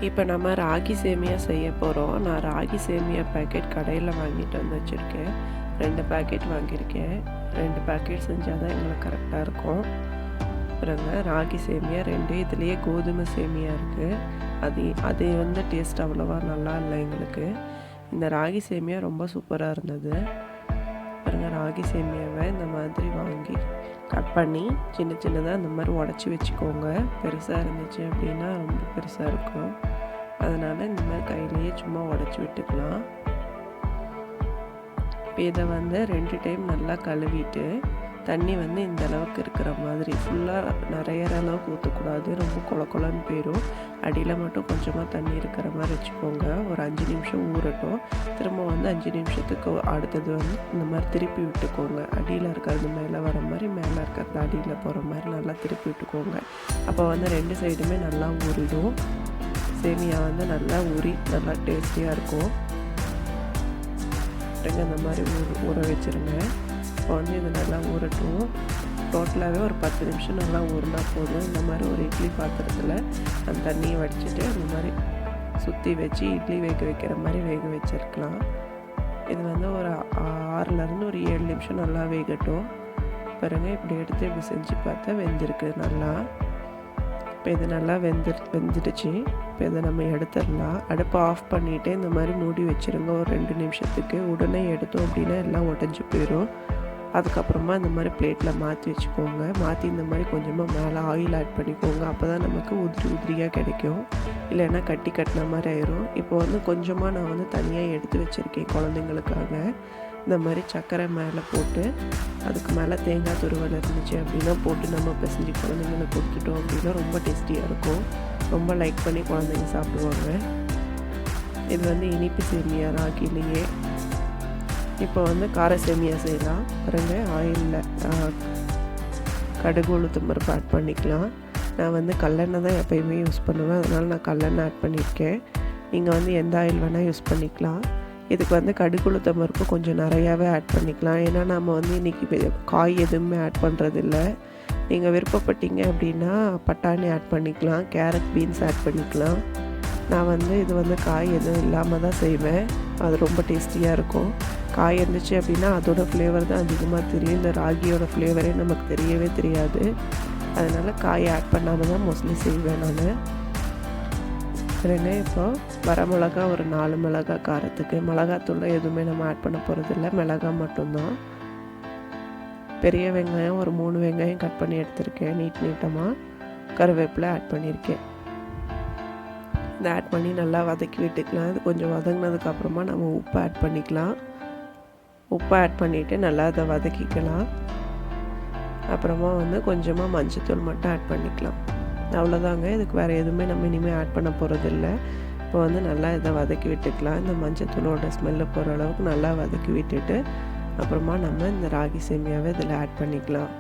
இப்போ நம்ம ராகி சேமியா செய்ய போகிறோம். நான் ராகி சேமியா பேக்கெட் கடையில் வாங்கிட்டு வந்து வச்சுருக்கேன். 2 பேக்கெட் வாங்கியிருக்கேன். 2 பேக்கெட் செஞ்சால் தான் எங்களுக்கு கரெக்டாக இருக்கும். அப்புறங்க ராகி சேமியா 2, இதுலேயே கோதுமை சேமியா இருக்குது. அது வந்து டேஸ்ட் அவ்வளோவா நல்லா இல்லை எங்களுக்கு. இந்த ராகி சேமியா ரொம்ப சூப்பராக இருந்தது. பாருங்க, ராகி சேமியாவை இந்த மாதிரி வாங்கி கட் பண்ணி சின்ன சின்னதாக இந்த மாதிரி உடச்சி வச்சுக்கோங்க. பெருசாக இருந்துச்சு அப்படின்னா ரொம்ப பெருசாக இருக்கும். அதனால் இந்த மாதிரி கையிலேயே சும்மா உடச்சி விட்டுக்கலாம். இப்போ இதை வந்து 2 டைம் நல்லா கழுவிட்டு தண்ணி வந்து இந்த அளவுக்கு இருக்கிற மாதிரி ஃபுல்லாக நிறைய அளவுக்கு ஊற்றக்கூடாது, ரொம்ப கொலன்னு போயிடும். அடியில் மட்டும் கொஞ்சமாக தண்ணி இருக்கிற மாதிரி வச்சுக்கோங்க. ஒரு 5 நிமிஷம் ஊறட்டும். திரும்ப வந்து 5 நிமிஷத்துக்கு அடுத்தது வந்து இந்த மாதிரி திருப்பி விட்டுக்கோங்க. அடியில் இருக்கிறது மேலே வர மாதிரி, மேலே இருக்கிறது அடியில் போகிற மாதிரி நல்லா திருப்பி விட்டுக்கோங்க. அப்போ வந்து 2 சைடுமே நல்லா ஊறிடும். சேமியா வந்து நல்லா ஊறி நல்லா டேஸ்டியாக இருக்கும். இந்த மாதிரி ஊற வச்சுருங்க. இப்போ வந்து இது நல்லா ஊறட்டும். டோட்டலாகவே ஒரு 10 நிமிஷம் நல்லா ஊறினா போதும். இந்த மாதிரி ஒரு இட்லி பாத்திரத்தில் அந்த தண்ணியை வடிச்சிட்டு அந்த மாதிரி சுற்றி வச்சு இட்லி வேக வைக்கிற மாதிரி வேக வச்சுருக்கலாம். இது வந்து ஒரு 6லேருந்து ஒரு 7 நிமிஷம் நல்லா வேகட்டும். பாருங்கள், இப்படி எடுத்து இப்படி செஞ்சு பார்த்தா வெந்திருக்கு நல்லா. இப்போ இது நல்லா வெந்துடுச்சு. இப்போ இதை நம்ம எடுத்துடலாம். அடுப்பை ஆஃப் பண்ணிவிட்டு இந்த மாதிரி மூடி வச்சுருங்க ஒரு 2 நிமிஷத்துக்கு. உடனே எடுத்தோம் அப்படின்னா எல்லாம் உடஞ்சி போயிடும். அதுக்கப்புறமா இந்த மாதிரி பிளேட்டில் மாற்றி வச்சுக்கோங்க. மாற்றி இந்த மாதிரி கொஞ்சமாக மேலே ஆயில் ஆட் பண்ணிக்கோங்க. அப்போ தான் நமக்கு உதிரியாக கிடைக்கும். இல்லைன்னா கட்டின மாதிரி ஆயிரும். இப்போ வந்து கொஞ்சமாக நான் வந்து தனியாக எடுத்து வச்சுருக்கேன் குழந்தைங்களுக்காக. இந்த மாதிரி சர்க்கரை மேலே போட்டு அதுக்கு மேலே தேங்காய் துருவல் இருந்துச்சு அப்படின்னா போட்டு நம்ம பிசைஞ்சு குழந்தைங்களுக்கு கொடுத்துட்டோம் அப்படின்னா ரொம்ப டேஸ்டியாக இருக்கும். ரொம்ப லைக் பண்ணி குழந்தைங்க சாப்பிடுவாங்க. இது வந்து இனிப்பு சேமியா ராகிலேயே. இப்போ வந்து கார சேமியா செய்யலாம். பாருங்க, ஆயிலில் கடுகு உளுத்தம் பருப்பு ஆட் பண்ணிக்கலாம். நான் வந்து கல்லெண்ணெய் தான் எப்போயுமே யூஸ் பண்ணுவேன். அதனால் நான் கல்லெண்ணெய் ஆட் பண்ணியிருக்கேன். நீங்கள் வந்து எந்த ஆயில் வேணால் யூஸ் பண்ணிக்கலாம். இதுக்கு வந்து கடுகு உளுத்தம் பருப்பு கொஞ்சம் நிறையாவே ஆட் பண்ணிக்கலாம். ஏன்னா நம்ம வந்து இன்றைக்கி காய் எதுவுமே ஆட் பண்ணுறதில்ல. நீங்கள் விருப்பப்பட்டீங்க அப்படின்னா பட்டாணி ஆட் பண்ணிக்கலாம், கேரட் பீன்ஸ் ஆட் பண்ணிக்கலாம். நான் வந்து இது வந்து காய் எதுவும் இல்லாமல் தான் செய்வேன். அது ரொம்ப டேஸ்டியாக இருக்கும். காய் இருந்துச்சு அப்படின்னா அதோடய ஃப்ளேவர் தான் அதிகமாக தெரியும். இந்த ராகியோட ஃப்ளேவரே நமக்கு தெரியவே தெரியாது. அதனால் காய் ஆட் பண்ணாமல் தான் மோஸ்ட்லி செய்வேன் நான். இப்போ வரமிளகா ஒரு 4 மிளகா காரத்துக்கு. மிளகாத்தூள் எதுவுமே நம்ம ஆட் பண்ண போகிறதில்ல, மிளகா மட்டும்தான். பெரிய வெங்காயம் ஒரு 3 வெங்காயம் கட் பண்ணி எடுத்திருக்கேன் நீட்டமாக. கருவேப்பிலை ஆட் பண்ணியிருக்கேன். இதை ஆட் பண்ணி நல்லா வதக்கி விட்டுக்கலாம். இது கொஞ்சம் வதங்கினதுக்கப்புறமா நம்ம உப்பு ஆட் பண்ணிக்கலாம். உப்பு ஆட் பண்ணிவிட்டு நல்லா அதை வதக்கிக்கலாம். அப்புறமா வந்து கொஞ்சமாக மஞ்சத்தூள் மட்டும் ஆட் பண்ணிக்கலாம். அவ்வளோதாங்க. இதுக்கு வேறு எதுவுமே நம்ம இனிமேல் ஆட் பண்ண போகிறதில்ல. இப்போ வந்து நல்லா இதை வதக்கி விட்டுக்கலாம். இந்த மஞ்சத்தூளோட ஸ்மெல்லு போகிற அளவுக்கு நல்லா வதக்கி விட்டுட்டு அப்புறமா நம்ம இந்த ராகி சேமியாவை இதில் ஆட் பண்ணிக்கலாம்.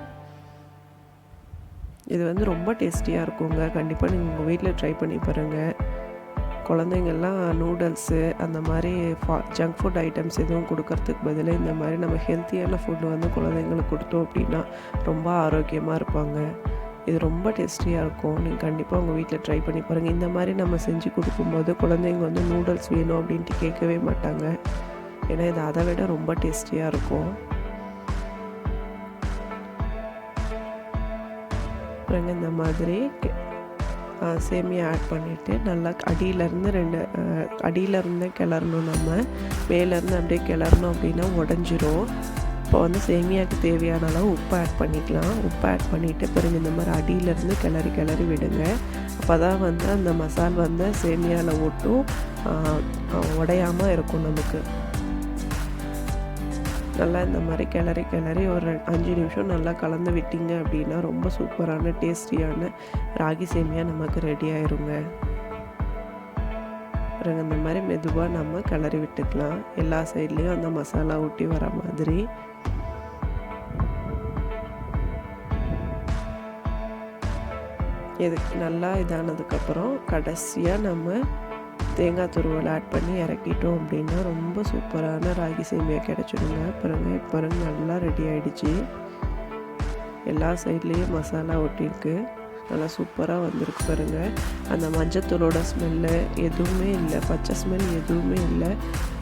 இது வந்து ரொம்ப டேஸ்டியாக இருக்குங்க. கண்டிப்பாக நீங்கள் உங்கள் வீட்டில் ட்ரை பண்ணி பாருங்கள். குழந்தைங்கள்லாம் நூடுல்ஸு அந்த மாதிரி ஜங்க் ஃபுட் ஐட்டம்ஸ் எதுவும் கொடுக்கறதுக்கு பதிலாக இந்த மாதிரி நம்ம ஹெல்த்தியான ஃபுட்டு வந்து குழந்தைங்களுக்கு கொடுத்தோம் அப்படின்னா ரொம்ப ஆரோக்கியமாக இருப்பாங்க. இது ரொம்ப டேஸ்டியாக இருக்கும். நீங்கள் கண்டிப்பாக உங்கள் வீட்டில் ட்ரை பண்ணி பாருங்கள். இந்த மாதிரி நம்ம செஞ்சு கொடுக்கும்போது குழந்தைங்க வந்து நூடுல்ஸ் வேணும் அப்படின்ட்டு கேட்கவே மாட்டாங்க. ஏன்னா இது அதை விட ரொம்ப டேஸ்டியாக இருக்கும். அப்புறங்க இந்த மாதிரி சேமியா ஆட் பண்ணிவிட்டு நல்லா அடியிலேருந்து கிளறணும். நம்ம மேலேருந்து அப்படியே கிளறணும் அப்படின்னா உடஞ்சிரும். இப்போ வந்து சேமியாவுக்கு தேவையான அளவு உப்பு ஆட் பண்ணிக்கலாம். உப்பு ஆட் பண்ணிவிட்டு பிறகு இந்த மாதிரி அடியிலேருந்து கிளறி விடுங்க. அப்போ தான் வந்து அந்த மசால் வந்து சேமியாவில் ஒட்டும், உடையாமல் இருக்கும் நமக்கு. நல்லா இந்த மாதிரி கிளறி ஒரு 5 நிமிஷம் நல்லா கலந்து விட்டிங்க அப்படின்னா ரொம்ப சூப்பரான டேஸ்டியான ராகி சேமியா நமக்கு ரெடி ஆயிருங்க. அப்புறம் இந்த மாதிரி மெதுவாக நம்ம கிளறி விட்டுக்கலாம். எல்லா சைட்லேயும் அந்த மசாலா ஊட்டி வர மாதிரி. இதுக்கு நல்லா இதானதுக்கப்புறம் கடைசியாக நம்ம தேங்காய் துருவல் ஆட் பண்ணி இறக்கிட்டோம் அப்படின்னா ரொம்ப சூப்பரான ராகி சேமியா கிடச்சிடுங்க. பாருங்க நல்லா ரெடி ஆகிடுச்சு. எல்லா சைட்லேயும் மசாலா ஒட்டியிருக்கு. நல்லா சூப்பராக வந்திருக்கு பாருங்கள். அந்த மஞ்சத்தூளோட ஸ்மெல்லு எதுவுமே இல்லை, பச்சை ஸ்மெல் எதுவுமே இல்லை,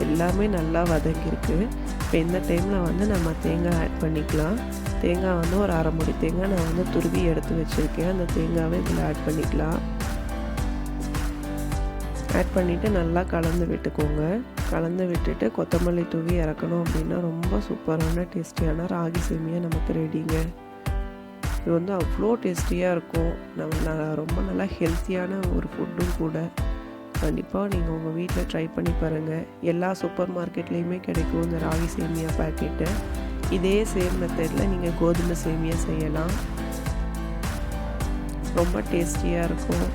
எல்லாமே நல்லா வதங்கியிருக்கு. இப்போ இந்த டைமில் வந்து நம்ம தேங்காய் ஆட் பண்ணிக்கலாம். தேங்காய் வந்து ஒரு அரை மூடி தேங்காய் நான் வந்து துருவி எடுத்து வச்சுருக்கேன். அந்த தேங்காவை இதில் ஆட் பண்ணிக்கலாம். ஆட் பண்ணிவிட்டு நல்லா கலந்து விட்டுக்கோங்க. கலந்து விட்டுட்டு கொத்தமல்லி தூவி இறக்கணும் அப்படின்னா ரொம்ப சூப்பரான டேஸ்டியான ராகி சேமியா நமக்கு ரெடிங்க. இது வந்து அவ்வளோ டேஸ்டியாக இருக்கும். ரொம்ப நல்லா ஹெல்த்தியான ஒரு ஃபுட்டும் கூட. கண்டிப்பாக நீங்கள் உங்கள் வீட்டில் ட்ரை பண்ணி பாருங்கள். எல்லா சூப்பர் மார்க்கெட்லேயுமே கிடைக்கும் இந்த ராகி சேமியா பேக்கெட்டு. இதே சேம் மெத்தடில் நீங்கள் கோதுமை சேமியா செய்யலாம். ரொம்ப டேஸ்டியாக இருக்கும்.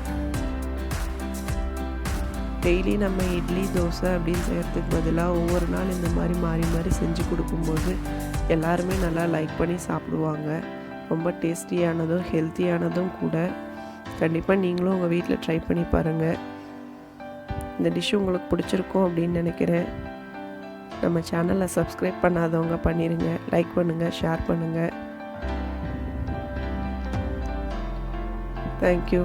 டெய்லி நம்ம இட்லி தோசை அப்படின்னு செய்கிறதுக்கு பதிலாக ஒவ்வொரு நாள் இந்த மாதிரி மாறி மாறி செஞ்சு கொடுக்கும்போது எல்லாருமே நல்லா லைக் பண்ணி சாப்பிடுவாங்க. ரொம்ப டேஸ்டியானதும் ஹெல்த்தியானதும் கூட. கண்டிப்பாக நீங்களும் உங்கள் வீட்டில் ட்ரை பண்ணி பாருங்கள். இந்த டிஷ் உங்களுக்கு பிடிச்சிருக்கும் அப்படின்னு நினைக்கிறேன். நம்ம சேனலை சப்ஸ்கிரைப் பண்ணாதவங்க பண்ணிடுங்க. லைக் பண்ணுங்கள், ஷேர் பண்ணுங்கள். தேங்க்யூ.